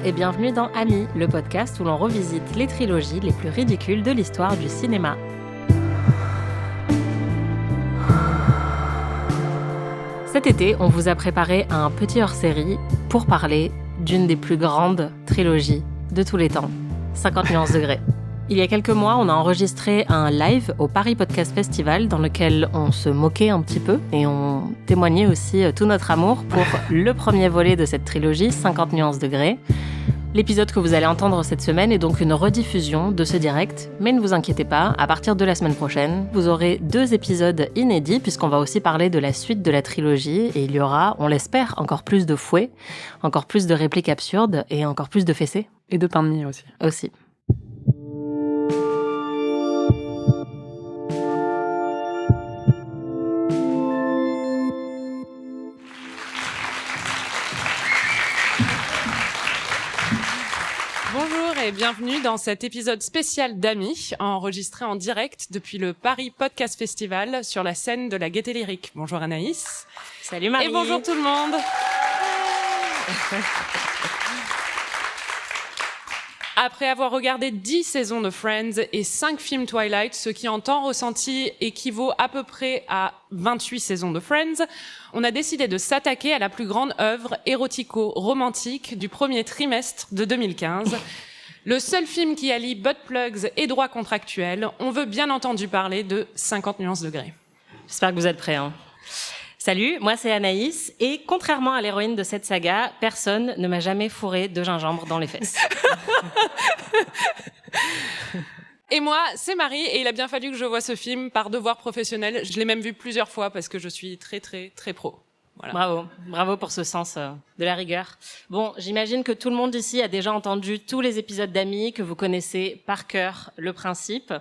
et bienvenue dans Amis, le podcast où l'on revisite les trilogies les plus ridicules de l'histoire du cinéma. Cet été, on vous a préparé un petit hors-série pour parler d'une des plus grandes trilogies de tous les temps, 50 nuances degrés. Il y a quelques mois, on a enregistré un live au Paris Podcast Festival dans lequel on se moquait un petit peu et on témoignait aussi tout notre amour pour le premier volet de cette trilogie, 50 nuances degrés. L'épisode que vous allez entendre cette semaine est donc une rediffusion de ce direct, mais ne vous inquiétez pas, à partir de la semaine prochaine, vous aurez 2 épisodes inédits puisqu'on va aussi parler de la suite de la trilogie et il y aura, on l'espère, encore plus de fouets, encore plus de répliques absurdes et encore plus de fessées. Et de pain de mie aussi. Aussi. Bonjour et bienvenue dans cet épisode spécial d'Amis, enregistré en direct depuis le Paris Podcast Festival sur la scène de la Gaîté Lyrique. Bonjour Anaïs. Salut Marie. Et bonjour tout le monde. Après avoir regardé 10 saisons de Friends et 5 films Twilight, ce qui en temps ressenti équivaut à peu près à 28 saisons de Friends, on a décidé de s'attaquer à la plus grande œuvre érotico-romantique du premier trimestre de 2015. Le seul film qui allie butt plugs et droits contractuels, on veut bien entendu parler de 50 nuances degrés. J'espère que vous êtes prêts. Salut, moi c'est Anaïs, et contrairement à l'héroïne de cette saga, personne ne m'a jamais fourré de gingembre dans les fesses. Et moi, c'est Marie, et il a bien fallu que je voie ce film par devoir professionnel. Je l'ai même vu plusieurs fois parce que je suis très pro. Voilà. Bravo pour ce sens de la rigueur. Bon, j'imagine que tout le monde ici a déjà entendu tous les épisodes d'Amis, que vous connaissez par cœur le principe.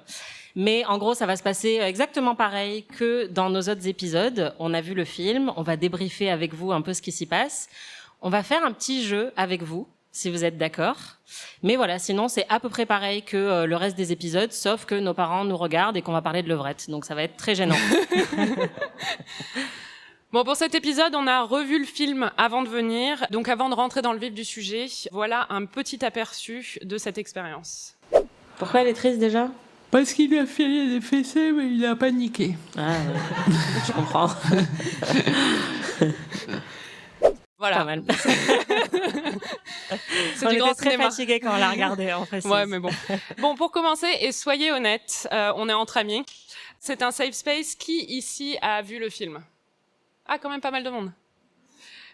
Mais en gros, ça va se passer exactement pareil que dans nos autres épisodes. On a vu le film, on va débriefer avec vous un peu ce qui s'y passe. On va faire un petit jeu avec vous, si vous êtes d'accord. Mais voilà, sinon c'est à peu près pareil que le reste des épisodes, sauf que nos parents nous regardent et qu'on va parler de levrette. Donc ça va être très gênant. Bon, pour cet épisode, on a revu le film avant de venir. Donc avant de rentrer dans le vif du sujet, voilà un petit aperçu de cette expérience. Pourquoi elle est triste déjà ? Parce qu'il lui a filé des fessées, mais il a paniqué. Ah, je comprends. Voilà. Pas mal. C'est on du grand était très cinéma. fatigués quand on l'a regardé, en précise. Ouais, mais bon. Bon, pour commencer, et soyez honnêtes, on est entre amis. C'est un safe space. Qui ici a vu le film ? Ah, quand même pas mal de monde.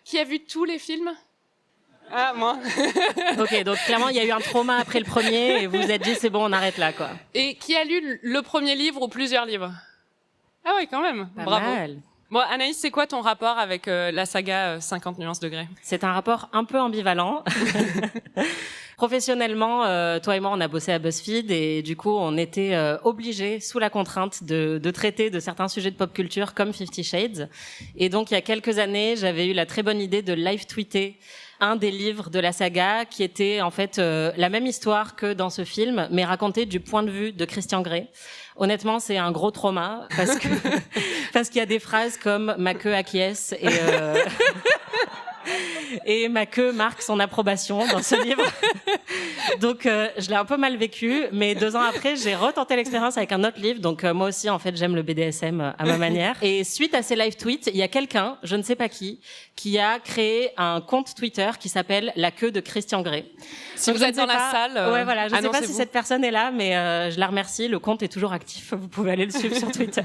Qui a vu tous les films ? Ah, moi. Ok, donc clairement, il y a eu un trauma après le premier et vous vous êtes dit, c'est bon, on arrête là, quoi. Et qui a lu le premier livre ou plusieurs livres ? Ah oui, quand même. Pas Bravo. mal. Bon, Anaïs, c'est quoi ton rapport avec la saga 50 nuances degrés ? C'est un rapport un peu ambivalent. Professionnellement, toi et moi, on a bossé à BuzzFeed et du coup, on était obligés, sous la contrainte, de traiter de certains sujets de pop culture comme 50 Shades. Et donc, il y a quelques années, j'avais eu la très bonne idée de live-tweeter un des livres de la saga qui était en fait la même histoire que dans ce film, mais racontée du point de vue de Christian Grey. Honnêtement, c'est un gros trauma parce qu'il y a des phrases comme ma queue acquiesce et ma queue marque son approbation dans ce livre. Donc, je l'ai un peu mal vécu, mais 2 ans après, j'ai retenté l'expérience avec un autre livre. Donc, moi aussi, en fait, j'aime le BDSM à ma manière. Et suite à ces live tweets, il y a quelqu'un, je ne sais pas qui a créé un compte Twitter qui s'appelle La queue de Christian Grey. Si vous êtes dans la salle... Ouais, voilà, je ne sais pas si cette personne est là, mais je la remercie. Le compte est toujours actif. Vous pouvez aller le suivre sur Twitter.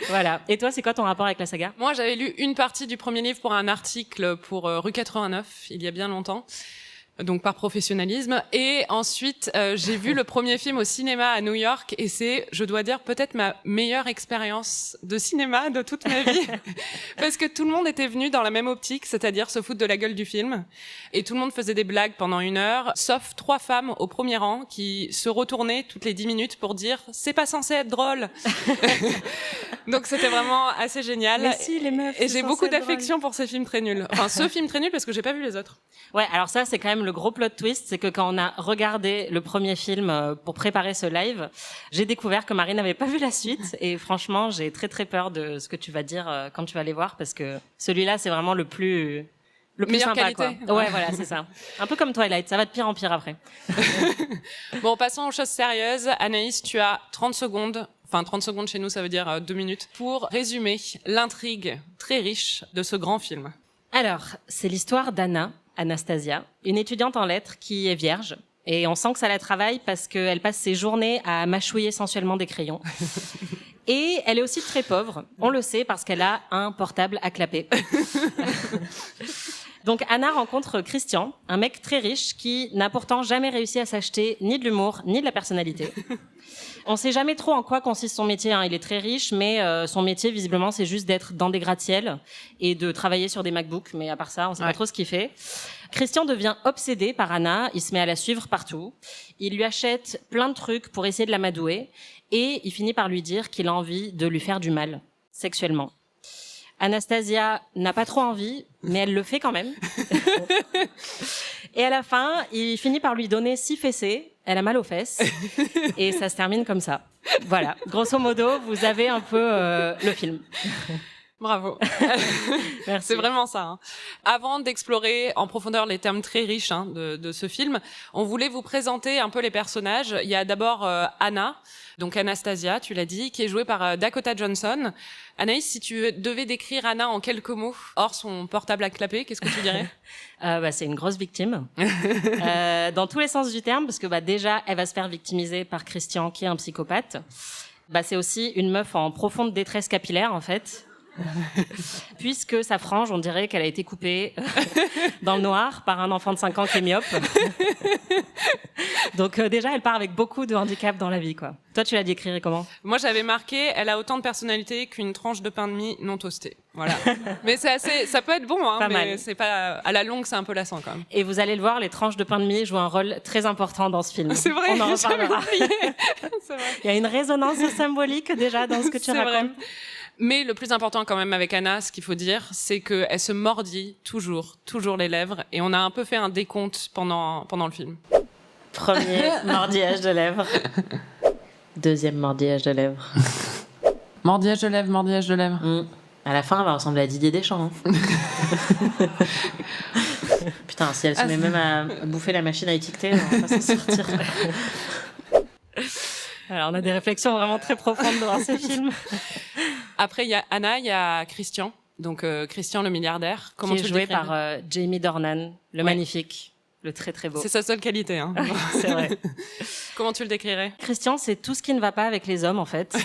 Voilà. Et toi, c'est quoi ton rapport avec la saga ? Moi, j'avais lu une partie du premier livre pour un article pour Rue 89, il y a bien longtemps. Donc par professionnalisme. Et ensuite, j'ai vu le premier film au cinéma à New York et c'est, je dois dire, peut-être ma meilleure expérience de cinéma de toute ma vie. Parce que tout le monde était venu dans la même optique, c'est-à-dire se foutre de la gueule du film. Et tout le monde faisait des blagues pendant 1 heure, sauf 3 femmes au premier rang qui se retournaient toutes les 10 minutes pour dire « c'est pas censé être drôle ». Donc c'était vraiment assez génial. Mais si, les meufs, et j'ai beaucoup d'affection pour ces films très nuls. Enfin, ce film très nul parce que j'ai pas vu les autres. Ouais, alors ça, c'est quand même le gros plot twist, c'est que quand on a regardé le premier film pour préparer ce live, j'ai découvert que Marie n'avait pas vu la suite et franchement, j'ai très très peur de ce que tu vas dire quand tu vas les voir parce que celui-là, c'est vraiment le plus le plus meilleure sympa, qualité. quoi. Ouais, voilà, c'est ça. Un peu comme Twilight, ça va de pire en pire après. Bon, passons aux choses sérieuses. Anaïs, tu as 30 secondes. Enfin, 30 secondes chez nous, ça veut dire 2 minutes. Pour résumer l'intrigue très riche de ce grand film. Alors, c'est l'histoire d'Anna, Anastasia, une étudiante en lettres qui est vierge. Et on sent que ça la travaille parce qu'elle passe ses journées à mâchouiller sensuellement des crayons. Et elle est aussi très pauvre. On le sait parce qu'elle a un portable à clapper. Donc Anna rencontre Christian, un mec très riche qui n'a pourtant jamais réussi à s'acheter ni de l'humour ni de la personnalité. On sait jamais trop en quoi consiste son métier, hein. Il est très riche, mais son métier, visiblement, c'est juste d'être dans des gratte-ciel et de travailler sur des MacBooks. Mais à part ça, on sait pas trop ce qu'il fait. Christian devient obsédé par Anna. Il se met à la suivre partout. Il lui achète plein de trucs pour essayer de l'amadouer. Et il finit par lui dire qu'il a envie de lui faire du mal, sexuellement. Anastasia n'a pas trop envie, mais elle le fait quand même. Et à la fin, il finit par lui donner 6 fessées. Elle a mal aux fesses. Et ça se termine comme ça. Voilà. Grosso modo, vous avez un peu le film. Bravo. Merci. C'est vraiment ça. Hein. Avant d'explorer en profondeur les thèmes très riches de ce film, on voulait vous présenter un peu les personnages. Il y a d'abord Anna, donc Anastasia, tu l'as dit, qui est jouée par Dakota Johnson. Anaïs, si tu devais décrire Anna en quelques mots, hors son portable à clapper, qu'est-ce que tu dirais? C'est une grosse victime. Dans tous les sens du terme, parce que déjà, elle va se faire victimiser par Christian, qui est un psychopathe. C'est aussi une meuf en profonde détresse capillaire, en fait. Puisque sa frange, on dirait qu'elle a été coupée dans le noir par un enfant de 5 ans qui est myope. Donc déjà, elle part avec beaucoup de handicap dans la vie, quoi. Toi, tu la décrirais comment? Moi, j'avais marqué, elle a autant de personnalité qu'une tranche de pain de mie non toasté. Voilà. Mais c'est assez, ça peut être bon, hein, pas mais mal. c'est pas, à la longue, c'est un peu lassant quand même. Et vous allez le voir, les tranches de pain de mie jouent un rôle très important dans ce film. C'est vrai, on en j'avais reparlera. oublié. C'est vrai. Il y a une résonance symbolique déjà dans ce que tu C'est vrai. racontes. Mais le plus important quand même avec Anna, ce qu'il faut dire, c'est qu'elle se mordit toujours les lèvres. Et on a un peu fait un décompte pendant le film. Premier mordillage de lèvres. Deuxième mordillage de lèvres. Mordillage de lèvres, mordillage de lèvres. À la fin, elle va ressembler à Didier Deschamps. Hein. Putain, si elle se met même à bouffer la machine à étiqueter, on va pas s'en sortir. Alors, on a des réflexions vraiment très profondes dans ce film. Après, il y a Anna, il y a Christian. Donc, Christian le milliardaire. Comment qui tu est le joué décrirais? par Jamie Dornan, le magnifique, le très très beau. C'est sa seule qualité. Hein. C'est vrai. Comment tu le décrirais? Christian, c'est tout ce qui ne va pas avec les hommes, en fait.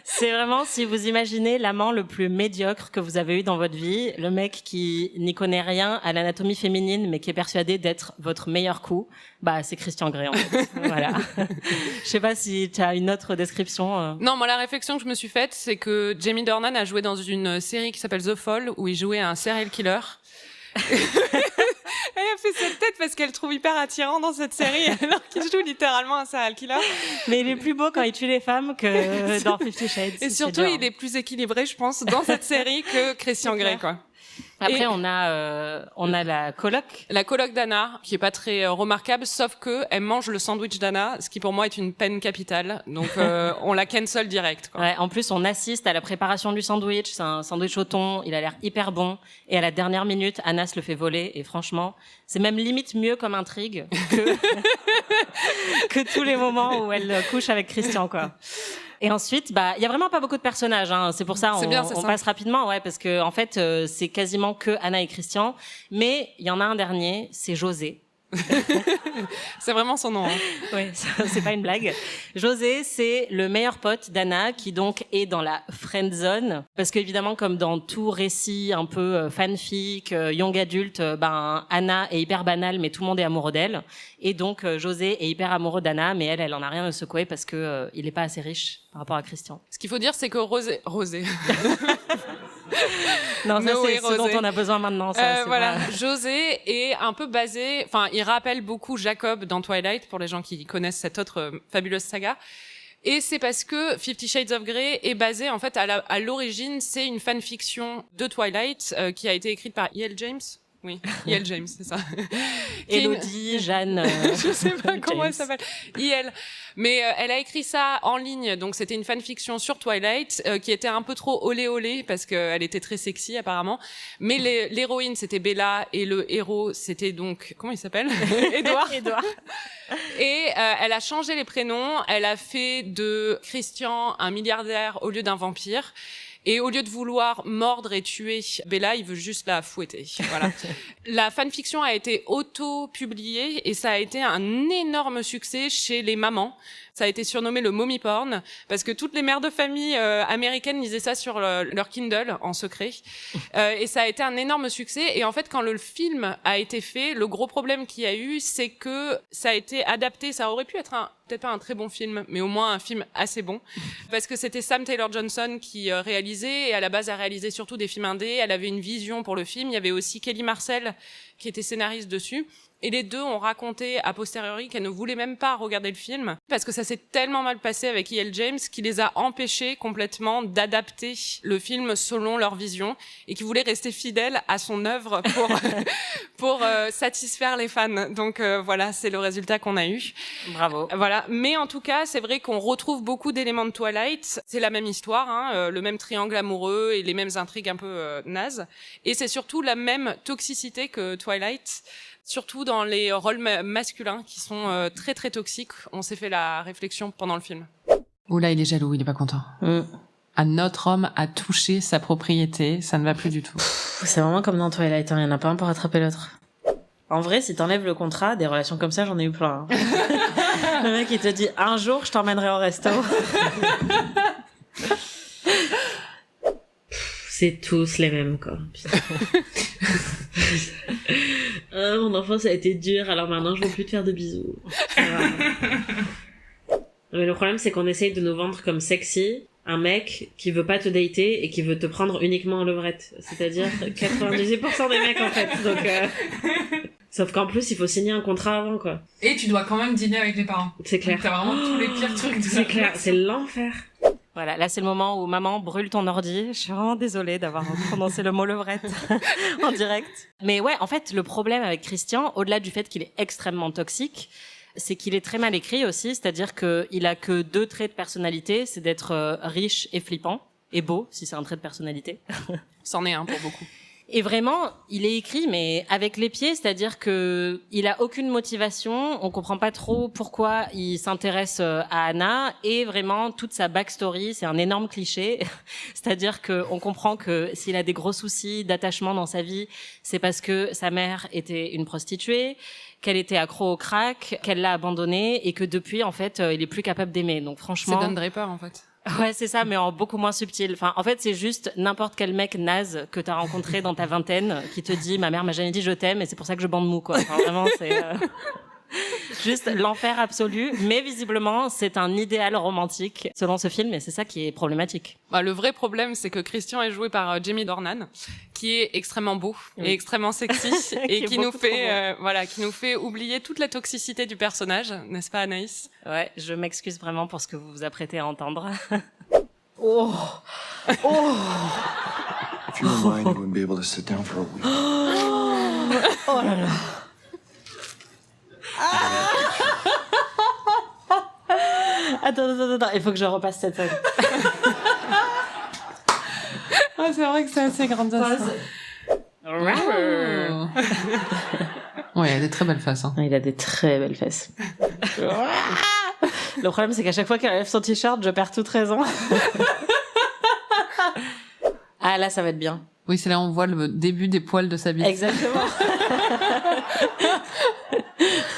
C'est vraiment, si vous imaginez l'amant le plus médiocre que vous avez eu dans votre vie, le mec qui n'y connaît rien à l'anatomie féminine, mais qui est persuadé d'être votre meilleur coup, c'est Christian Grey, en fait. Voilà. Je sais pas si tu as une autre description. Non, moi, la réflexion que je me suis faite, c'est que Jamie Dornan a joué dans une série qui s'appelle The Fall, où il jouait un serial killer. Elle a fait cette tête parce qu'elle trouve hyper attirant dans cette série, alors qu'il joue littéralement un serial killer. Mais il est plus beau quand il tue les femmes que dans 50 Shades. Et surtout, il est plus équilibré, je pense, dans cette série que Christian Grey, quoi. Après, on a la coloc. La coloc d'Anna, qui est pas très remarquable, sauf que elle mange le sandwich d'Anna, ce qui pour moi est une peine capitale. Donc, on la cancel direct, quoi. Ouais, en plus, on assiste à la préparation du sandwich. C'est un sandwich au thon. Il a l'air hyper bon. Et à la dernière minute, Anna se le fait voler. Et franchement, c'est même limite mieux comme intrigue que tous les moments où elle couche avec Christian, quoi. Et ensuite, il y a vraiment pas beaucoup de personnages, hein. C'est pour ça on passe rapidement, ouais, parce que en fait, c'est quasiment que Anna et Christian. Mais il y en a un dernier, c'est José. C'est vraiment son nom. Hein. Oui, c'est pas une blague. José, c'est le meilleur pote d'Anna qui donc est dans la friend zone parce qu'évidemment comme dans tout récit un peu fanfic, young adulte, Anna est hyper banale mais tout le monde est amoureux d'elle et donc José est hyper amoureux d'Anna mais elle en a rien à secouer parce que il est pas assez riche par rapport à Christian. Ce qu'il faut dire c'est que Rosé Non, ça c'est ce dont on a besoin maintenant. Ça, voilà, pas... José est un peu basé, enfin, il rappelle beaucoup Jacob dans Twilight pour les gens qui connaissent cette autre fabuleuse saga. Et c'est parce que 50 Shades of Grey est basé, en fait, à l'origine, c'est une fanfiction de Twilight qui a été écrite par E.L. James. Oui, E.L. James, c'est ça. Élodie, Jeanne. Je sais pas comment elle James. s'appelle. E.L. Mais elle a écrit ça en ligne, donc c'était une fanfiction sur Twilight qui était un peu trop olé olé parce qu'elle était très sexy apparemment. Mais l'héroïne c'était Bella et le héros c'était donc comment il s'appelle Edward. Edouard. Et elle a changé les prénoms. Elle a fait de Christian un milliardaire au lieu d'un vampire. Et au lieu de vouloir mordre et tuer Bella, il veut juste la fouetter. Voilà. La fanfiction a été auto-publiée et ça a été un énorme succès chez les mamans. Ça a été surnommé le mommy porn parce que toutes les mères de famille américaines lisaient ça sur leur Kindle en secret. Et ça a été un énorme succès. Et en fait, quand le film a été fait, le gros problème qu'il y a eu, c'est que ça a été adapté. Ça aurait pu être peut-être pas un très bon film, mais au moins un film assez bon. Parce que c'était Sam Taylor Johnson qui réalisait. Et à la base, elle réalisait surtout des films indés. Elle avait une vision pour le film. Il y avait aussi Kelly Marcel qui était scénariste dessus. Et les deux ont raconté a posteriori qu'elles ne voulaient même pas regarder le film parce que ça s'est tellement mal passé avec E.L. James qui les a empêchés complètement d'adapter le film selon leur vision et qui voulaient rester fidèles à son œuvre pour satisfaire les fans. Donc voilà, c'est le résultat qu'on a eu. Bravo. Voilà, mais en tout cas, c'est vrai qu'on retrouve beaucoup d'éléments de Twilight. C'est la même histoire, hein, le même triangle amoureux et les mêmes intrigues un peu nazes. Et c'est surtout la même toxicité que Twilight. Surtout dans les rôles masculins qui sont très très toxiques. On s'est fait la réflexion pendant le film. Oula, il est jaloux, il est pas content. À notre homme a touché sa propriété, ça ne va plus du tout. C'est vraiment comme dans Twilight, hein. Il y en a pas un pour rattraper l'autre. En vrai, si t'enlèves le contrat, des relations comme ça, j'en ai eu plein. Hein. Le mec, il te dit, un jour, je t'emmènerai au resto. C'est tous les mêmes, quoi. Mon enfance a été dure, alors maintenant je veux plus te faire de bisous. Mais le problème, c'est qu'on essaye de nous vendre comme sexy un mec qui veut pas te dater et qui veut te prendre uniquement en levrette. C'est-à-dire 98% des mecs, en fait. Donc, sauf qu'en plus, il faut signer un contrat avant, quoi. Et tu dois quand même dîner avec les parents. C'est clair. Donc t'as vraiment tous les pires trucs de C'est clair, c'est l'enfer. Voilà, là c'est le moment où maman brûle ton ordi. Je suis vraiment désolée d'avoir prononcé le mot levrette en direct. Mais ouais, en fait, le problème avec Christian, au-delà du fait qu'il est extrêmement toxique, c'est qu'il est très mal écrit aussi, c'est-à-dire qu'il a que 2 traits de personnalité, c'est d'être riche et flippant, et beau, si c'est un trait de personnalité. C'en est un pour beaucoup. Et vraiment, il est écrit, mais avec les pieds, c'est-à-dire que il a aucune motivation, on comprend pas trop pourquoi il s'intéresse à Anna, et vraiment, toute sa backstory, c'est un énorme cliché. C'est-à-dire que on comprend que s'il a des gros soucis d'attachement dans sa vie, c'est parce que sa mère était une prostituée, qu'elle était accro au crack, qu'elle l'a abandonné, et que depuis, en fait, il est plus capable d'aimer. Donc franchement... C'est Don Draper, en fait. Ouais, c'est ça, mais en beaucoup moins subtil. Enfin, en fait, c'est juste n'importe quel mec naze que t'as rencontré dans ta vingtaine qui te dit « Ma mère m'a jamais dit je t'aime et c'est pour ça que je bande mou, quoi. » Enfin, vraiment, c'est juste l'enfer absolu. Mais visiblement, c'est un idéal romantique selon ce film et c'est ça qui est problématique. Bah, le vrai problème, c'est que Christian est joué par Jamie Dornan, qui est extrêmement beau et extrêmement sexy et qui nous fait, qui nous fait oublier toute la toxicité du personnage, n'est-ce pas, Anaïs? Ouais, je m'excuse vraiment pour ce que vous vous apprêtez à entendre. Oh, oh. If you were mine, you wouldn't be able to sit down for a week. Oh là là. Attends, il faut que je repasse cette scène. Ah, c'est vrai que c'est assez grandiose. Ouais, il a des très belles faces. Hein. Il a des très belles fesses. Le problème, c'est qu'à chaque fois qu'elle enlève son t-shirt, je perds toute raison. Ah, là, ça va être bien. Oui, c'est là où on voit le début des poils de sa bite. Exactement.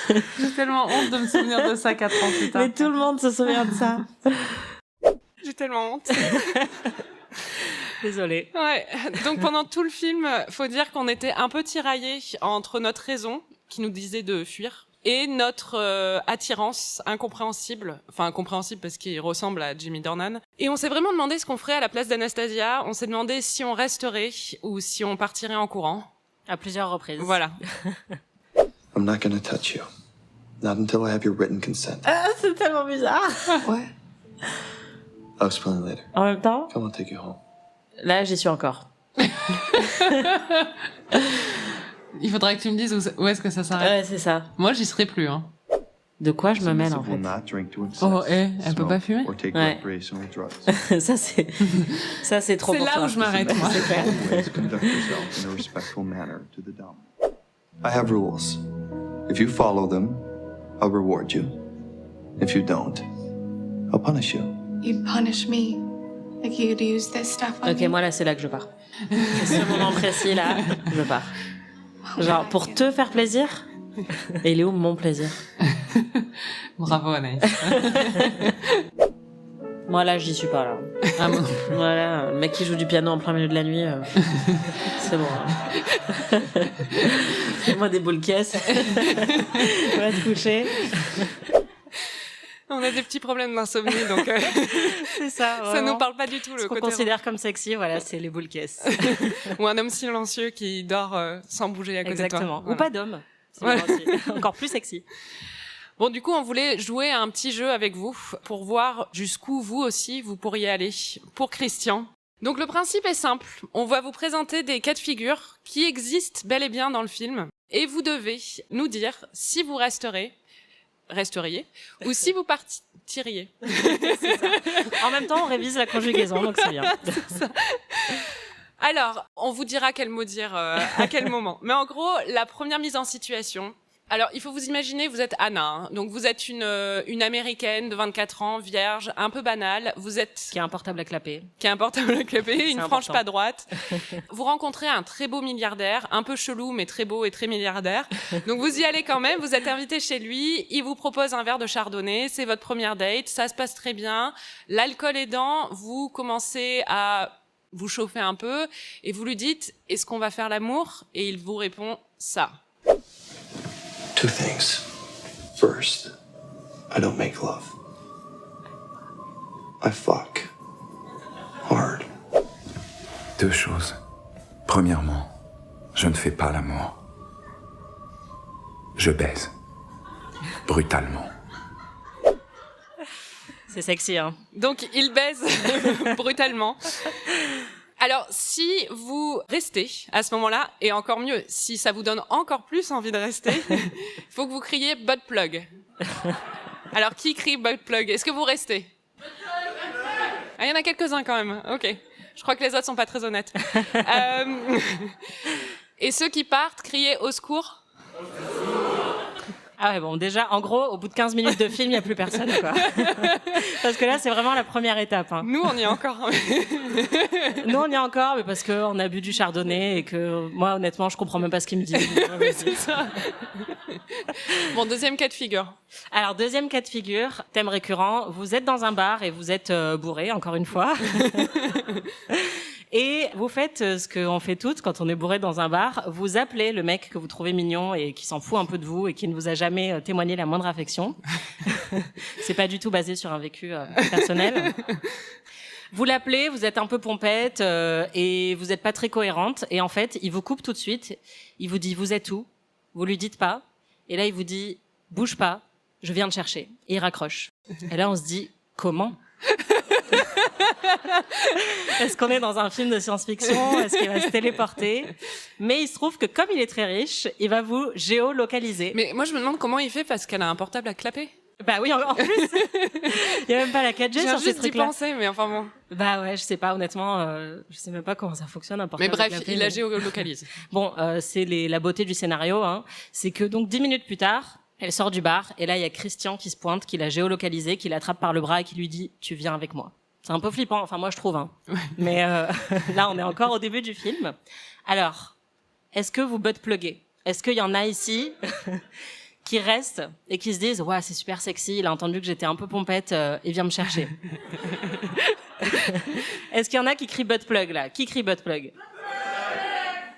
J'ai tellement honte de me souvenir de ça 4 ans plus tard. Mais tout le monde se souvient de ça. J'ai tellement honte. Désolée. Ouais. Donc pendant tout le film, faut dire qu'on était un peu tiraillés entre notre raison, qui nous disait de fuir, et notre attirance incompréhensible, enfin incompréhensible parce qu'il ressemble à Jamie Dornan. Et on s'est vraiment demandé ce qu'on ferait à la place d'Anastasia. On s'est demandé si on resterait ou si on partirait en courant. À plusieurs reprises. Voilà. I'm not gonna touch you. Not until I have your written consent. Ah, c'est tellement bizarre. What? I'll explain later. En même temps, Come on, take you home. là, j'y suis encore. Il faudrait que tu me dises où est-ce que ça s'arrête. Ouais, c'est ça. Moi, j'y serai plus, hein. De quoi je me mêle, en fait? Oh, elle peut pas fumer? Ouais. Ça, c'est trop C'est pour là toi. où je m'arrête, moi. C'est clair. I have rules. If you follow them, I'll reward you. If you don't, I'll punish you. You'd punish me. Like you'd use this stuff on Ok, me. moi, là, c'est là que je pars. C'est ce moment précis, là, je pars. Genre, pour te faire plaisir? Et il est où mon plaisir? Bravo, Anaïs. Moi, là, j'y suis pas, là. Ah bon. Voilà, le mec qui joue du piano en plein milieu de la nuit, c'est bon. Hein. Fais-moi des boules caisses. Va te coucher. On a des petits problèmes d'insomnie, donc C'est ça, ça vraiment. nous parle pas du tout, Ce le qu'on côté considère comme sexy, voilà, c'est les boules caisses. ou un homme silencieux qui dort sans bouger à côté Exactement. de toi. Ou pas d'homme. C'est Voilà. bien aussi. Encore plus sexy. Bon, du coup, on voulait jouer à un petit jeu avec vous pour voir jusqu'où vous aussi vous pourriez aller. Pour Christian. Donc le principe est simple. On va vous présenter des cas de figure qui existent bel et bien dans le film. Et vous devez nous dire si vous resteriez, ou si vous partiriez. En même temps, on révise la conjugaison, donc c'est bien. Alors, on vous dira quel mot dire à quel moment. Mais en gros, la première mise en situation. Alors, il faut vous imaginer, vous êtes Anna. Hein. Donc, vous êtes une Américaine de 24 ans, vierge, un peu banale. Vous êtes... Qui a un portable à clapper. Qui a un portable à clapper, une frange important. pas droite. Vous rencontrez un très beau milliardaire, un peu chelou, mais très beau et très milliardaire. Donc, vous y allez quand même, vous êtes invité chez lui, il vous propose un verre de chardonnay, c'est votre première date, ça se passe très bien. L'alcool aidant, vous commencez à vous chauffer un peu et vous lui dites « Est-ce qu'on va faire l'amour ?» Et il vous répond « Ça ». Two things. First, I don't make love. I fuck. Hard. Deux choses. Premièrement, je ne fais pas l'amour. Je baise. Brutalement. C'est sexy, hein. Donc, il baise brutalement. Alors, si vous restez à ce moment-là, et encore mieux, si ça vous donne encore plus envie de rester, il faut que vous criez « butt plug ». Alors, qui crie « butt plug » ? Est-ce que vous restez ? Ah, il y en a quelques-uns quand même. Ok. Je crois que les autres sont pas très honnêtes. Et ceux qui partent, criez « au secours ». Ah ouais, bon, déjà, en gros, au bout de 15 minutes de film, il n'y a plus personne, quoi. Parce que là, c'est vraiment la première étape. Hein. Nous, on y est encore. Nous, on y est encore, mais parce qu'on a bu du chardonnay et que moi, honnêtement, je comprends même pas ce qu'il me dit. C'est ça. Bon, deuxième cas de figure. Alors, deuxième cas de figure, thème récurrent, vous êtes dans un bar et vous êtes bourré, encore une fois. Et vous faites ce qu'on fait toutes quand on est bourré dans un bar, vous appelez le mec que vous trouvez mignon et qui s'en fout un peu de vous et qui ne vous a jamais témoigné la moindre affection. C'est pas du tout basé sur un vécu personnel. Vous l'appelez, vous êtes un peu pompette et vous n'êtes pas très cohérente. Et en fait, il vous coupe tout de suite. Il vous dit « Vous êtes où ?» Vous lui dites pas. Et là, il vous dit « Bouge pas, je viens te chercher. » Et il raccroche. Et là, on se dit « Comment ?» Est-ce qu'on est dans un film de science-fiction? Est-ce qu'il va se téléporter? Mais il se trouve que comme il est très riche, il va vous géolocaliser. Mais moi, je me demande comment il fait parce qu'elle a un portable à clapper. Bah oui, en plus. Il y a même pas la 4G J'ai sur ces juste d'y trucs-là. penser, mais enfin bon. Bah ouais, je sais pas, honnêtement, je sais même pas comment ça fonctionne un portable Mais bref, à clapper, il la mais- géolocalise. Bon, c'est la beauté du scénario, hein. C'est que donc 10 minutes plus tard, elle sort du bar et là il y a Christian qui se pointe, qui l'a géolocalisé, qui l'attrape par le bras et qui lui dit « Tu viens avec moi ». C'est un peu flippant, enfin moi je trouve, hein. Mais là on est encore au début du film. Alors, est-ce que vous butt-pluguez? Est-ce qu'il y en a ici qui restent et qui se disent « Ouais, c'est super sexy, il a entendu que j'étais un peu pompette, il vient me chercher ». Est-ce qu'il y en a qui crient butt-plug là? Qui crie butt-plug?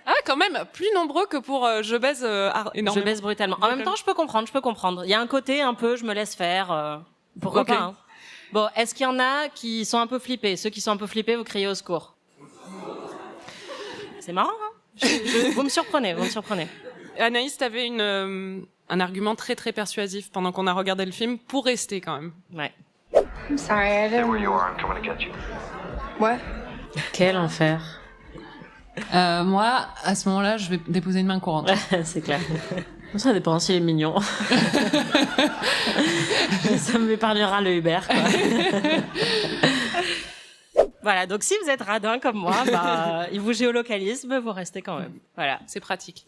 Ah, quand même, plus nombreux que pour je baise énormément. Je baisse brutalement. En même temps, je peux comprendre. Il y a un côté un peu, je me laisse faire. Pourquoi Ok. pas, hein. Bon, est-ce qu'il y en a qui sont un peu flippés? Ceux qui sont un peu flippés, vous criez au secours. C'est marrant, hein. Vous me surprenez. Anaïs, t'avais un argument très très persuasif pendant qu'on a regardé le film pour rester quand même. Ouais. I'm sorry, I didn't. I'm coming to get you. What? Quel enfer. Moi, à ce moment-là, je vais déposer une main courante. C'est clair. Ça dépend s'il est mignon. Ça m'épargnera le Uber, quoi. Voilà, donc si vous êtes radin comme moi, il vous géolocalise, mais vous restez quand même. Voilà. C'est pratique.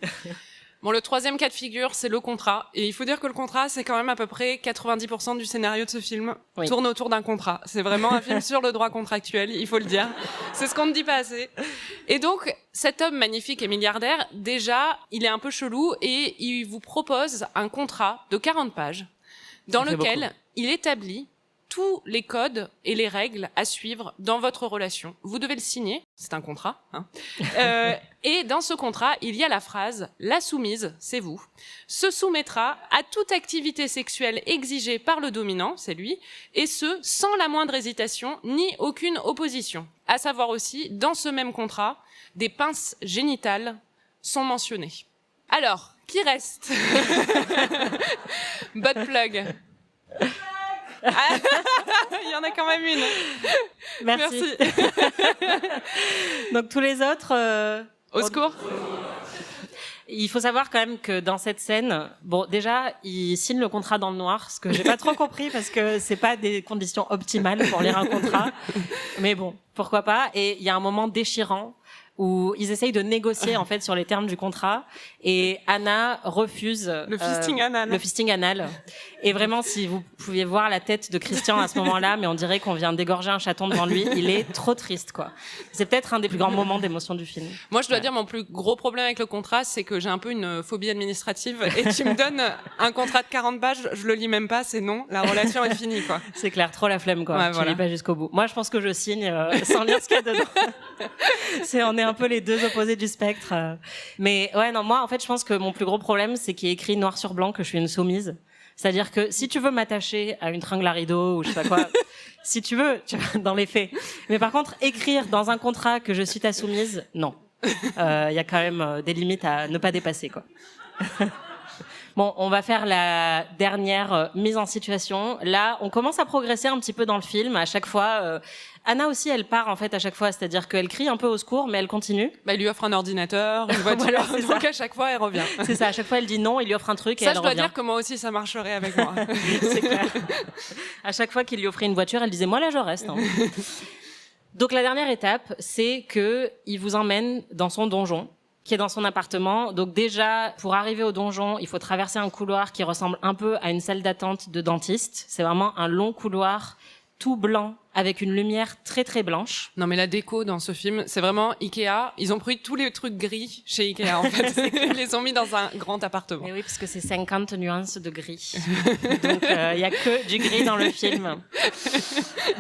Bon, le troisième cas de figure, c'est le contrat. Et il faut dire que le contrat, c'est quand même à peu près 90% du scénario de ce film tourne autour d'un contrat. C'est vraiment un film sur le droit contractuel, il faut le dire. C'est ce qu'on ne dit pas assez. Et donc, cet homme magnifique et milliardaire, déjà, il est un peu chelou et il vous propose un contrat de 40 pages dans lequel il établit tous les codes et les règles à suivre dans votre relation. Vous devez le signer, c'est un contrat. Et dans ce contrat, il y a la phrase « La soumise, c'est vous, se soumettra à toute activité sexuelle exigée par le dominant, c'est lui, et ce, sans la moindre hésitation ni aucune opposition. » À savoir aussi, dans ce même contrat, des pinces génitales sont mentionnées. Alors, qui reste? Butt plug. Il y en a quand même une. Merci. Donc tous les autres... Au secours. Il faut savoir quand même que dans cette scène, bon, déjà, il signe le contrat dans le noir, ce que j'ai pas trop compris parce que c'est pas des conditions optimales pour lire un contrat. Mais bon, pourquoi pas. Et il y a un moment déchirant où ils essayent de négocier en fait sur les termes du contrat et Anna refuse le fisting anal. Le fisting anal. Et vraiment, si vous pouviez voir la tête de Christian à ce moment-là, mais on dirait qu'on vient d'égorger un chaton devant lui, il est trop triste, quoi. C'est peut-être un des plus grands moments d'émotion du film. Moi, je dois dire, mon plus gros problème avec le contrat, c'est que j'ai un peu une phobie administrative et tu me donnes un contrat de 40 pages, je le lis même pas, c'est non, la relation est finie, quoi. C'est clair, trop la flemme, quoi. Ouais, Tu lis pas jusqu'au bout. Moi, je pense que je signe sans lire ce qu'il y a dedans. On est un peu les deux opposés du spectre. Mais ouais, non, moi, en fait, je pense que mon plus gros problème, c'est qu'il y a écrit noir sur blanc que je suis une soumise. C'est-à-dire que si tu veux m'attacher à une tringle à rideau ou je sais pas quoi, si tu veux, dans les faits. Mais par contre, écrire dans un contrat que je suis ta soumise, non. Y a quand même des limites à ne pas dépasser, quoi. Bon, on va faire la dernière mise en situation. Là, on commence à progresser un petit peu dans le film. À chaque fois, Anna aussi, elle part en fait à chaque fois. C'est-à-dire qu'elle crie un peu au secours, mais elle continue. Bah, il lui offre un ordinateur, une voiture. Voilà, donc à chaque fois, elle revient. C'est ça. À chaque fois, elle dit non, il lui offre un truc et ça, elle je dois revient. dire que moi aussi, ça marcherait avec moi. C'est clair. À chaque fois qu'il lui offrait une voiture, elle disait moi là, je reste. Hein. Donc la dernière étape, c'est que il vous emmène dans son donjon, qui est dans son appartement. Donc déjà, pour arriver au donjon, il faut traverser un couloir qui ressemble un peu à une salle d'attente de dentiste. C'est vraiment un long couloir tout blanc avec une lumière très très blanche. Non mais la déco dans ce film, c'est vraiment Ikea. Ils ont pris tous les trucs gris chez Ikea en fait. Ils les ont mis dans un grand appartement. Et oui, parce que c'est 50 nuances de gris. Donc il y a que du gris dans le film.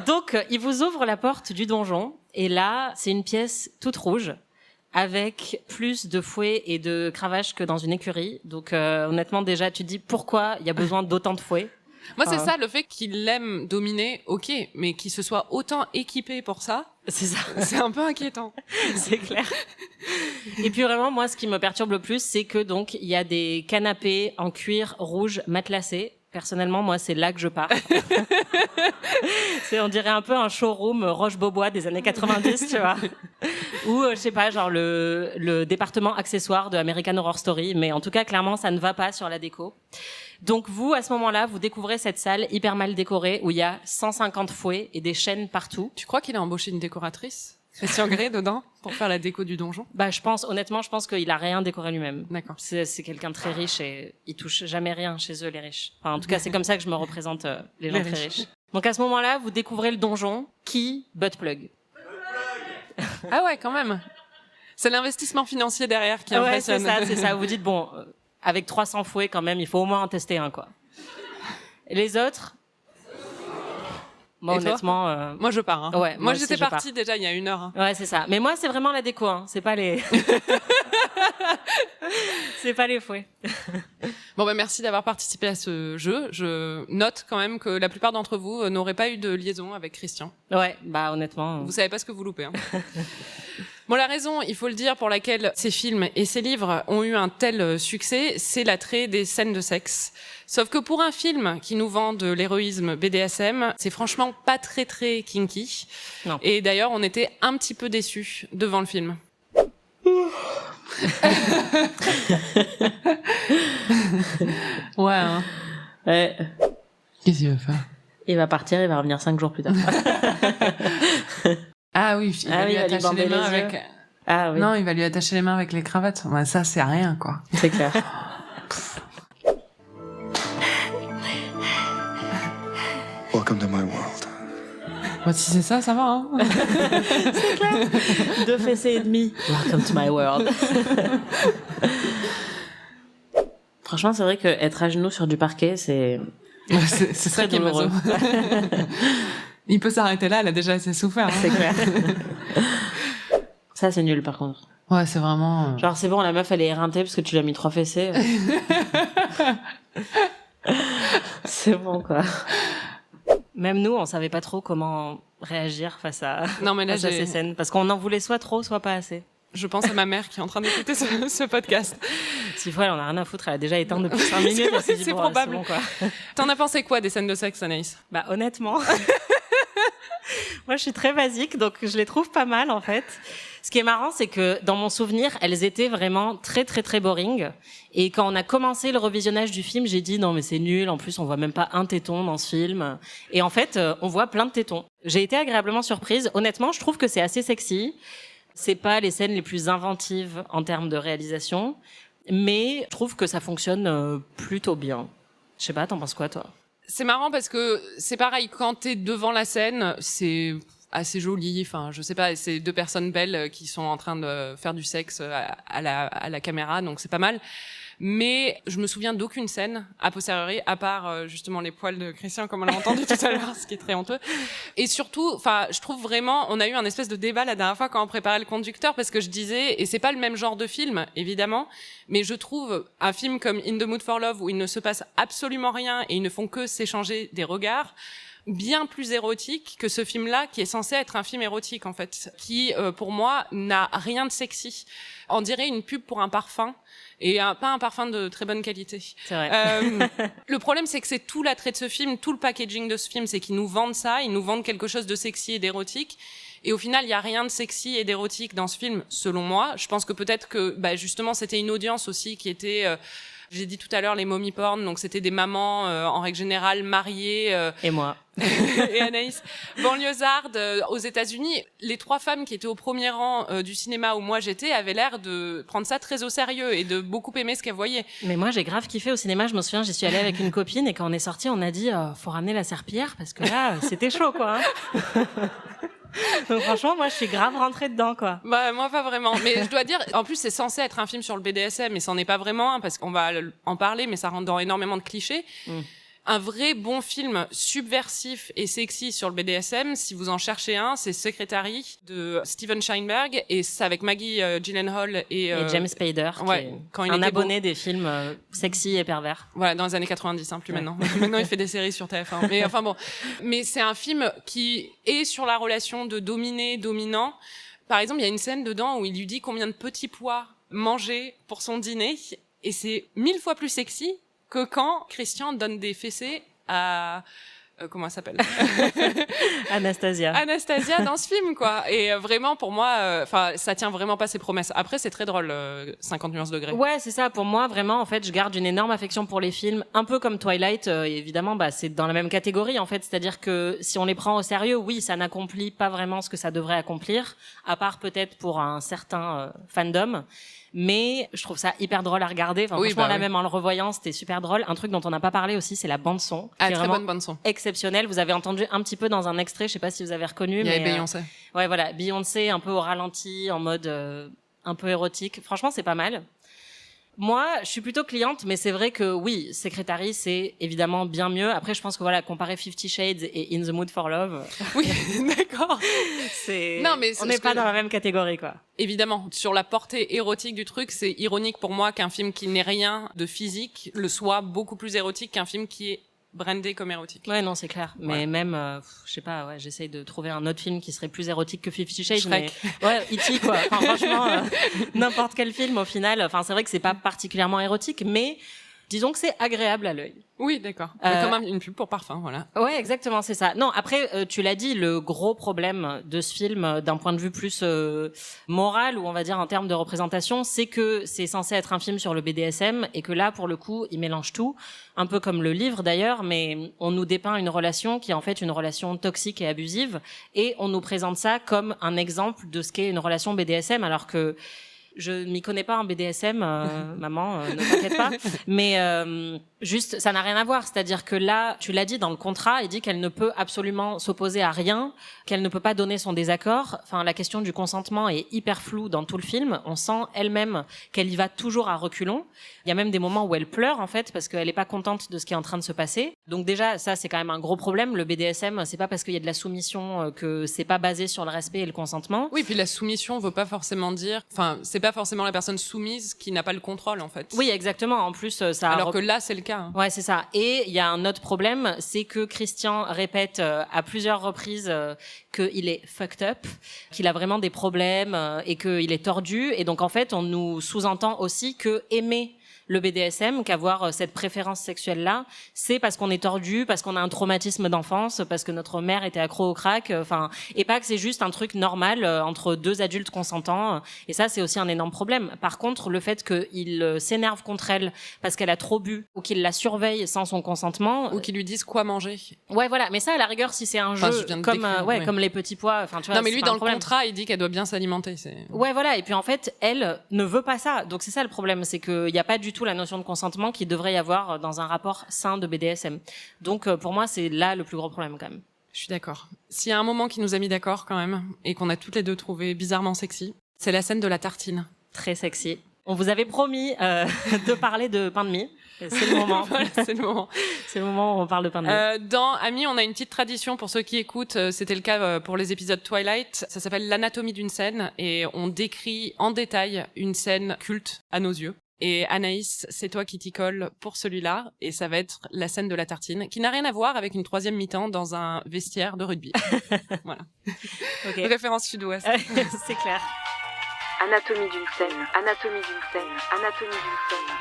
Donc il vous ouvre la porte du donjon et là, c'est une pièce toute rouge, avec plus de fouets et de cravaches que dans une écurie. Donc honnêtement, déjà, tu te dis pourquoi il y a besoin d'autant de fouets. Moi, c'est ça, le fait qu'il aime dominer, ok, mais qu'il se soit autant équipé pour ça, c'est ça. C'est un peu inquiétant. C'est clair. Et puis vraiment, moi, ce qui me perturbe le plus, c'est que donc il y a des canapés en cuir rouge matelassés. Personnellement, moi, c'est là que je pars. On dirait un peu un showroom Roche-Beaubois des années 90, tu vois. Ou, je sais pas, genre le département accessoire de American Horror Story. Mais en tout cas, clairement, ça ne va pas sur la déco. Donc vous, à ce moment-là, vous découvrez cette salle hyper mal décorée où il y a 150 fouets et des chaînes partout. Tu crois qu'il a embauché une décoratrice, Christian Grey, dedans, pour faire la déco du donjon? Bah, honnêtement, je pense qu'il a rien décoré lui-même. D'accord. C'est quelqu'un de très riche et il touche jamais rien chez eux, les riches. Enfin, en tout cas, c'est comme ça que je me représente les gens très riches. Donc à ce moment-là, vous découvrez le donjon qui buttplug. Ah ouais, quand même. C'est l'investissement financier derrière qui impressionne. Ouais, c'est ça. Vous dites, bon, avec 300 fouets quand même, il faut au moins en tester un, quoi. Et les autres, moi, honnêtement... Moi, je pars. Hein. Ouais, moi j'étais partie déjà il y a 1 heure. Hein. Ouais, c'est ça. Mais moi, c'est vraiment la déco, hein. C'est pas les... c'est pas les fouets. Bon, bah, merci d'avoir participé à ce jeu. Je note quand même que la plupart d'entre vous n'auraient pas eu de liaison avec Christian. Ouais, bah, honnêtement... Vous savez pas ce que vous loupez, hein. Bon, la raison, il faut le dire, pour laquelle ces films et ces livres ont eu un tel succès, c'est l'attrait des scènes de sexe. Sauf que pour un film qui nous vend de l'héroïsme BDSM, c'est franchement pas très très kinky. Non. Et d'ailleurs, on était un petit peu déçus devant le film. Ouais, hein. Ouais. Qu'est-ce qu'il veut faire? Il va partir, il va revenir 5 jours plus tard. Ah oui, il va lui attacher les mains avec... Yeux. Ah oui. Non, il va lui attacher les mains avec les cravates. Ouais, ça, c'est rien, quoi. C'est clair. Welcome to my world. Bon, si c'est ça, ça va, hein. C'est clair. 2 fessées et demi. Welcome to my world. Franchement, c'est vrai que être à genoux sur du parquet, c'est c'est très ça qui est douloureux. Il peut s'arrêter là, elle a déjà assez souffert. Hein. C'est clair. Ça, c'est nul, par contre. Ouais, c'est vraiment... Genre, c'est bon, la meuf, elle est éreintée parce que tu lui as mis 3 fessées. C'est bon, quoi. Même nous, on savait pas trop comment réagir face à, Non, mais là, face à ces scènes. Parce qu'on en voulait soit trop, soit pas assez. Je pense à ma mère qui est en train d'écouter ce podcast. S'il faut, elle en a rien à foutre. Elle a déjà éteint depuis 5 minutes. Elle s'est dit, c'est bon, probable. C'est bon, quoi. T'en as pensé quoi des scènes de sexe, Anaïs? Bah, honnêtement... Moi, je suis très basique, donc je les trouve pas mal, en fait. Ce qui est marrant, c'est que dans mon souvenir, elles étaient vraiment très, très, très boring. Et quand on a commencé le revisionnage du film, j'ai dit non, mais c'est nul. En plus, on voit même pas un téton dans ce film. Et en fait, on voit plein de tétons. J'ai été agréablement surprise. Honnêtement, je trouve que c'est assez sexy. C'est pas les scènes les plus inventives en termes de réalisation, mais je trouve que ça fonctionne plutôt bien. Je sais pas, t'en penses quoi, toi? C'est marrant parce que c'est pareil, quand t'es devant la scène, c'est assez joli. Enfin, je sais pas, c'est 2 personnes belles qui sont en train de faire du sexe à la caméra, donc c'est pas mal. Mais je me souviens d'aucune scène a posteriori, à part justement les poils de Christian, comme on l'a entendu tout à l'heure, ce qui est très honteux. Et surtout, enfin, je trouve vraiment, on a eu un espèce de débat la dernière fois quand on préparait le conducteur, parce que je disais, et c'est pas le même genre de film, évidemment, mais je trouve un film comme In the Mood for Love, où il ne se passe absolument rien et ils ne font que s'échanger des regards, bien plus érotique que ce film-là, qui est censé être un film érotique, en fait, qui, pour moi, n'a rien de sexy. On dirait une pub pour un parfum, et pas un parfum de très bonne qualité. C'est vrai. Le problème, c'est que c'est tout l'attrait de ce film, tout le packaging de ce film, c'est qu'ils nous vendent ça, ils nous vendent quelque chose de sexy et d'érotique. Et au final, il y a rien de sexy et d'érotique dans ce film, selon moi. Je pense que peut-être que, justement, c'était une audience aussi qui était... j'ai dit tout à l'heure les mommy porn, donc c'était des mamans en règle générale mariées. Et moi. Et Anaïs, banlieusarde aux États-Unis. Les 3 femmes qui étaient au premier rang du cinéma où moi j'étais avaient l'air de prendre ça très au sérieux et de beaucoup aimer ce qu'elles voyaient. Mais moi, j'ai grave kiffé au cinéma. Je me souviens, j'y suis allée avec une copine et quand on est sorti, on a dit faut ramener la serpillière parce que là, c'était chaud, quoi. Hein. Donc franchement, moi, je suis grave rentrée dedans, quoi. Bah moi pas vraiment, mais je dois dire, en plus c'est censé être un film sur le BDSM, mais c'en est pas vraiment un parce qu'on va en parler, mais ça rentre dans énormément de clichés. Un vrai bon film subversif et sexy sur le BDSM, si vous en cherchez un, c'est Secretary de Steven Steinberg, et c'est avec Maggie Gyllenhaal et James Spader, ouais, quand il un était abonné des films sexy et pervers. Voilà, dans les années 90, plus maintenant. Maintenant, il fait des séries sur TF1. Mais enfin bon. Mais c'est un film qui est sur la relation de dominé-dominant. Par exemple, il y a une scène dedans où il lui dit combien de petits pois manger pour son dîner. Et c'est 1000 fois plus sexy que quand Christian donne des fessées à... comment elle s'appelle? Anastasia dans ce film, quoi. Et vraiment, pour moi, ça tient vraiment pas ses promesses. Après, c'est très drôle, 50 nuances degrés. Ouais, c'est ça. Pour moi, vraiment, en fait, je garde une énorme affection pour les films, un peu comme Twilight. Évidemment, c'est dans la même catégorie, en fait. C'est-à-dire que si on les prend au sérieux, oui, ça n'accomplit pas vraiment ce que ça devrait accomplir, à part peut-être pour un certain fandom. Mais je trouve ça hyper drôle à regarder. Enfin, oui, franchement, là, même en le revoyant, c'était super drôle. Un truc dont on n'a pas parlé aussi, c'est la bande son. Ah, très bonne bande son. Exceptionnelle. Vous avez entendu un petit peu dans un extrait, je sais pas si vous avez reconnu. Il y avait Beyoncé. Ouais, voilà. Beyoncé, un peu au ralenti, en mode un peu érotique. Franchement, c'est pas mal. Moi, je suis plutôt cliente, mais c'est vrai que oui, Secretary, c'est évidemment bien mieux. Après, je pense que voilà, comparer 50 Shades et In the Mood for Love. Oui, d'accord. Non, mais on n'est pas dans la même catégorie, quoi. Évidemment, sur la portée érotique du truc, c'est ironique pour moi qu'un film qui n'est rien de physique le soit beaucoup plus érotique qu'un film qui est brandé comme érotique. Ouais, non, c'est clair. Mais ouais. même, je sais pas, ouais, j'essaye de trouver un autre film qui serait plus érotique que 50 Shades. Shrek. Mais ouais, E.T., quoi. Enfin, franchement, n'importe quel film, au final. Enfin, c'est vrai que c'est pas particulièrement érotique, mais Disons que c'est agréable à l'œil. Oui, d'accord. Mais comme une pub pour parfum, voilà. Ouais, exactement, c'est ça. Non, après, tu l'as dit, le gros problème de ce film, d'un point de vue plus moral, ou on va dire en termes de représentation, c'est que c'est censé être un film sur le BDSM, et que là, pour le coup, il mélange tout, un peu comme le livre d'ailleurs, mais on nous dépeint une relation qui est en fait une relation toxique et abusive, et on nous présente ça comme un exemple de ce qu'est une relation BDSM, alors que je m'y connais pas en BDSM, maman, ne t'inquiète pas. Mais juste, ça n'a rien à voir. C'est-à-dire que là, tu l'as dit dans le contrat, il dit qu'elle ne peut absolument s'opposer à rien, qu'elle ne peut pas donner son désaccord. Enfin, la question du consentement est hyper floue dans tout le film. On sent elle-même qu'elle y va toujours à reculons. Il y a même des moments où elle pleure, en fait, parce qu'elle est pas contente de ce qui est en train de se passer. Donc déjà, ça, c'est quand même un gros problème. Le BDSM, c'est pas parce qu'il y a de la soumission que c'est pas basé sur le respect et le consentement. Oui, puis la soumission veut pas forcément dire... Enfin, c'est pas forcément la personne soumise qui n'a pas le contrôle, en fait. Oui, exactement. En plus, ça... Alors que là, c'est le cas. Hein. Ouais, c'est ça. Et il y a un autre problème, c'est que Christian répète à plusieurs reprises qu'il est fucked up, qu'il a vraiment des problèmes et qu'il est tordu. Et donc, en fait, on nous sous-entend aussi que aimer le BDSM, qu'avoir cette préférence sexuelle-là, c'est parce qu'on est tordu, parce qu'on a un traumatisme d'enfance, parce que notre mère était accro au crack, enfin, et pas que c'est juste un truc normal entre deux adultes consentants. Et ça, c'est aussi un énorme problème. Par contre, le fait qu'il s'énerve contre elle parce qu'elle a trop bu, ou qu'il la surveille sans son consentement, ou qu'il lui dise quoi manger. Ouais, voilà. Mais ça, à la rigueur, si c'est un jeu comme les petits pois, enfin, tu vois. Non, mais lui, dans le contrat, il dit qu'elle doit bien s'alimenter. Ouais, voilà. Et puis en fait, elle ne veut pas ça. Donc c'est ça le problème, c'est qu'il n'y a pas du tout la notion de consentement qu'il devrait y avoir dans un rapport sain de BDSM. Donc pour moi, c'est là le plus gros problème quand même. Je suis d'accord. S'il y a un moment qui nous a mis d'accord quand même, et qu'on a toutes les deux trouvé bizarrement sexy, c'est la scène de la tartine. Très sexy. On vous avait promis de parler de pain de mie. C'est le moment. Voilà, c'est le moment. C'est le moment où on parle de pain de mie. Dans Amis, on a une petite tradition pour ceux qui écoutent. C'était le cas pour les épisodes Twilight. Ça s'appelle l'anatomie d'une scène et on décrit en détail une scène culte à nos yeux. Et Anaïs, c'est toi qui t'y colle pour celui-là, et ça va être la scène de la tartine, qui n'a rien à voir avec une troisième mi-temps dans un vestiaire de rugby. Voilà. Okay. Référence sud-ouest. C'est clair. Anatomie d'une scène, anatomie d'une scène, anatomie d'une scène.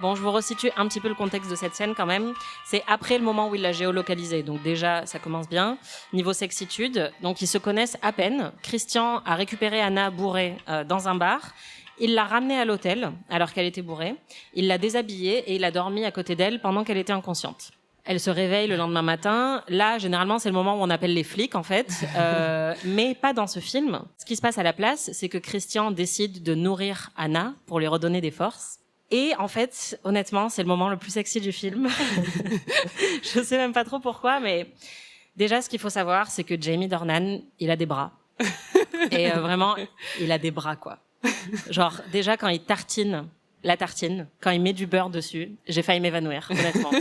Bon, je vous resitue un petit peu le contexte de cette scène quand même. C'est après le moment où il l'a géolocalisée. Donc déjà, ça commence bien. Niveau sexitude, donc ils se connaissent à peine. Christian a récupéré Anna bourrée dans un bar. Il l'a ramenée à l'hôtel alors qu'elle était bourrée. Il l'a déshabillée et il a dormi à côté d'elle pendant qu'elle était inconsciente. Elle se réveille le lendemain matin. Là, généralement, c'est le moment où on appelle les flics, en fait. Mais pas dans ce film. Ce qui se passe à la place, c'est que Christian décide de nourrir Anna pour lui redonner des forces. Et en fait, honnêtement, c'est le moment le plus sexy du film. Je sais même pas trop pourquoi, mais déjà, ce qu'il faut savoir, c'est que Jamie Dornan, il a des bras. Et vraiment, il a des bras, quoi. Genre, déjà, quand il tartine la tartine, quand il met du beurre dessus, j'ai failli m'évanouir, honnêtement.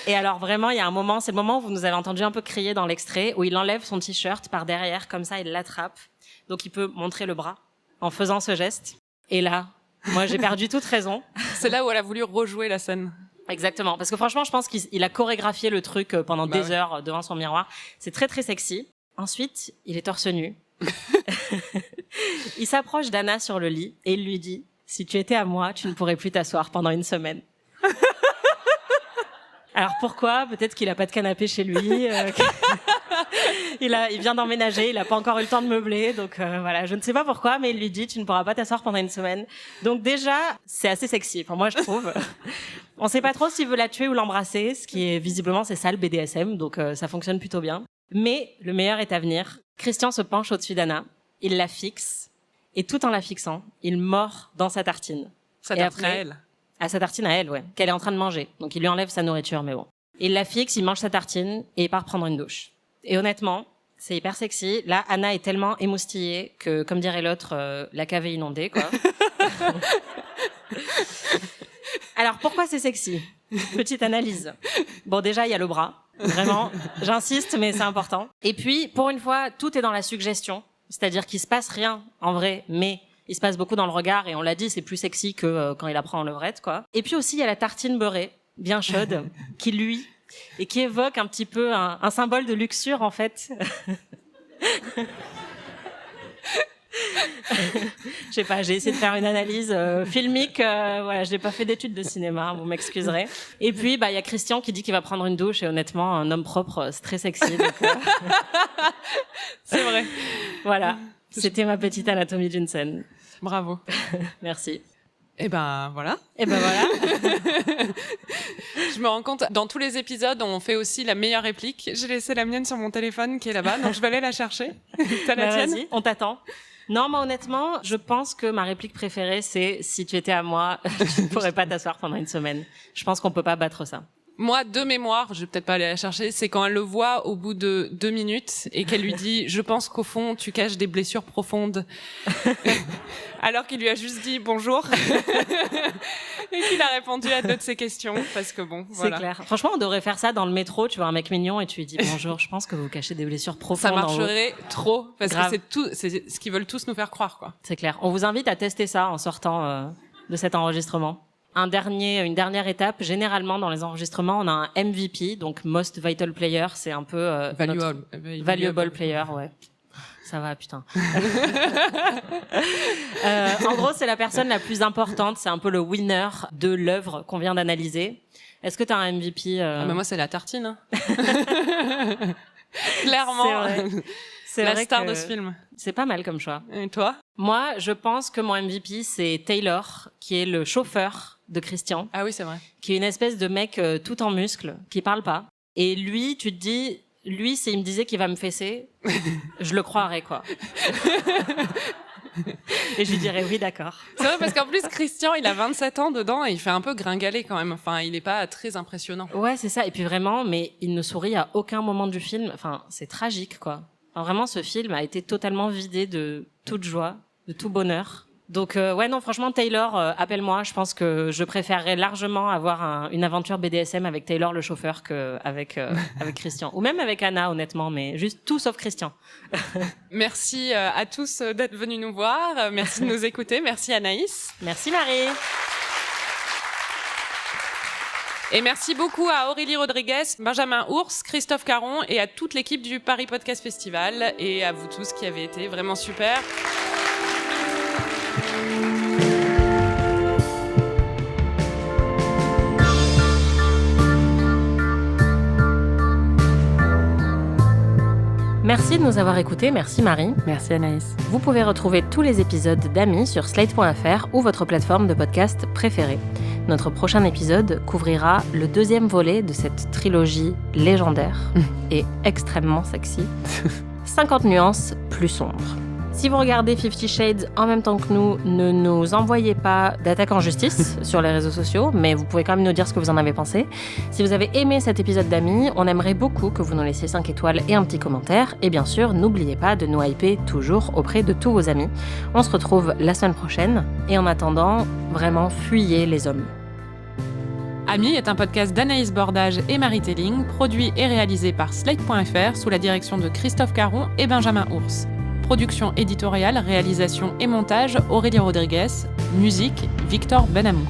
Et alors, vraiment, il y a un moment, c'est le moment où vous nous avez entendu un peu crier dans l'extrait, où il enlève son t-shirt par derrière, comme ça, il l'attrape. Donc, il peut montrer le bras en faisant ce geste. Et là, moi, j'ai perdu toute raison. C'est là où elle a voulu rejouer la scène. Exactement. Parce que franchement, je pense qu'il a chorégraphié le truc pendant des heures devant son miroir. C'est très, très sexy. Ensuite, il est torse nu. Il s'approche d'Anna sur le lit et il lui dit « Si tu étais à moi, tu ne pourrais plus t'asseoir pendant une semaine. » Alors pourquoi ? Peut-être qu'il a pas de canapé chez lui. Il vient d'emménager, il a pas encore eu le temps de meubler, donc voilà, je ne sais pas pourquoi, mais il lui dit tu ne pourras pas t'asseoir pendant une semaine. Donc déjà, c'est assez sexy. Enfin moi je trouve. On sait pas trop s'il veut la tuer ou l'embrasser, ce qui est visiblement c'est ça le BDSM, donc ça fonctionne plutôt bien. Mais le meilleur est à venir. Christian se penche au-dessus d'Anna, il la fixe et tout en la fixant, il mord dans sa tartine. Sa tartine à elle. À sa tartine à elle, ouais, qu'elle est en train de manger. Donc il lui enlève sa nourriture, mais bon. Il la fixe, il mange sa tartine et il part prendre une douche. Et honnêtement, c'est hyper sexy. Là, Anna est tellement émoustillée que, comme dirait l'autre, la cave est inondée, quoi. Alors pourquoi c'est sexy ? Petite analyse. Bon, déjà il y a le bras. Vraiment, j'insiste, mais c'est important. Et puis, pour une fois, tout est dans la suggestion. C'est-à-dire qu'il se passe rien, en vrai, mais il se passe beaucoup dans le regard, et on l'a dit, c'est plus sexy que quand il apprend en levrette, quoi. Et puis aussi, il y a la tartine beurrée, bien chaude, qui luit, et qui évoque un petit peu un symbole de luxure, en fait. Je sais pas, j'ai essayé de faire une analyse filmique. Voilà, je n'ai pas fait d'études de cinéma, vous m'excuserez. Et puis, il y a Christian qui dit qu'il va prendre une douche. Et honnêtement, un homme propre, c'est très sexy. Donc, C'est vrai. Voilà, c'était ma petite anatomie d'une scène. Bravo. Merci. Et ben voilà. Et ben voilà. Je me rends compte, dans tous les épisodes, on fait aussi la meilleure réplique. J'ai laissé la mienne sur mon téléphone qui est là-bas, donc je vais aller la chercher. T'as la tienne ? Vas-y, on t'attend. Non, moi honnêtement, je pense que ma réplique préférée, c'est « Si tu étais à moi, tu ne pourrais pas t'asseoir pendant une semaine ». Je pense qu'on peut pas battre ça. Moi, de mémoire, je vais peut-être pas aller la chercher, c'est quand elle le voit au bout de 2 minutes et qu'elle lui dit « Je pense qu'au fond, tu caches des blessures profondes ». Alors qu'il lui a juste dit « Bonjour ». Et qu'il a répondu à 2 de ses questions, parce que bon, voilà. C'est clair. Franchement, on devrait faire ça dans le métro. Tu vois un mec mignon et tu lui dis « Bonjour, je pense que vous cachez des blessures profondes ». Ça marcherait trop, parce Grave. que c'est ce qu'ils veulent tous nous faire croire, quoi. C'est clair. On vous invite à tester ça en sortant de cet enregistrement. Une dernière étape. Généralement, dans les enregistrements, on a un MVP, donc Most Vital Player. C'est un peu Valuable Player, ouais. Ça va, putain. En gros, c'est la personne la plus importante. C'est un peu le winner de l'œuvre qu'on vient d'analyser. Est-ce que tu as un MVP Mais moi, c'est la tartine. Hein. Clairement. C'est la vrai star que de ce film. C'est pas mal comme choix. Et toi ? Moi, je pense que mon MVP, c'est Taylor, qui est le chauffeur de Christian. Ah oui, c'est vrai. Qui est une espèce de mec tout en muscles, qui parle pas. Et lui, tu te dis, lui, s'il me disait qu'il va me fesser, je le croirais, quoi. Et je lui dirais oui, d'accord. C'est vrai, parce qu'en plus, Christian, il a 27 ans dedans et il fait un peu gringaler quand même. Enfin, il est pas très impressionnant. Ouais, c'est ça. Et puis vraiment, mais il ne sourit à aucun moment du film. Enfin, c'est tragique, quoi. Enfin, vraiment, ce film a été totalement vidé de toute joie, de tout bonheur. Donc, ouais, non, franchement, Taylor, appelle-moi. Je pense que je préférerais largement avoir une aventure BDSM avec Taylor, le chauffeur, qu'avec avec Christian. Ou même avec Anna, honnêtement, mais juste tout sauf Christian. Merci à tous d'être venus nous voir. Merci de nous écouter. Merci Anaïs. Merci Marie. Et merci beaucoup à Aurélie Rodriguez, Benjamin Ours, Christophe Caron et à toute l'équipe du Paris Podcast Festival et à vous tous qui avez été vraiment super. Merci de nous avoir écoutés, merci Marie. Merci Anaïs. Vous pouvez retrouver tous les épisodes d'Amis sur slate.fr ou votre plateforme de podcast préférée. Notre prochain épisode couvrira le 2e volet de cette trilogie légendaire et extrêmement sexy, 50 nuances plus sombres. Si vous regardez 50 Shades en même temps que nous, ne nous envoyez pas d'attaque en justice sur les réseaux sociaux, mais vous pouvez quand même nous dire ce que vous en avez pensé. Si vous avez aimé cet épisode d'Amis, on aimerait beaucoup que vous nous laissiez 5 étoiles et un petit commentaire. Et bien sûr, n'oubliez pas de nous hyper toujours auprès de tous vos amis. On se retrouve la semaine prochaine. Et en attendant, vraiment, fuyez les hommes. Amis est un podcast d'Anaïs Bordage et Marie Telling, produit et réalisé par Slate.fr sous la direction de Christophe Caron et Benjamin Ours. Production éditoriale, réalisation et montage, Aurélie Rodriguez. Musique, Victor Benamou.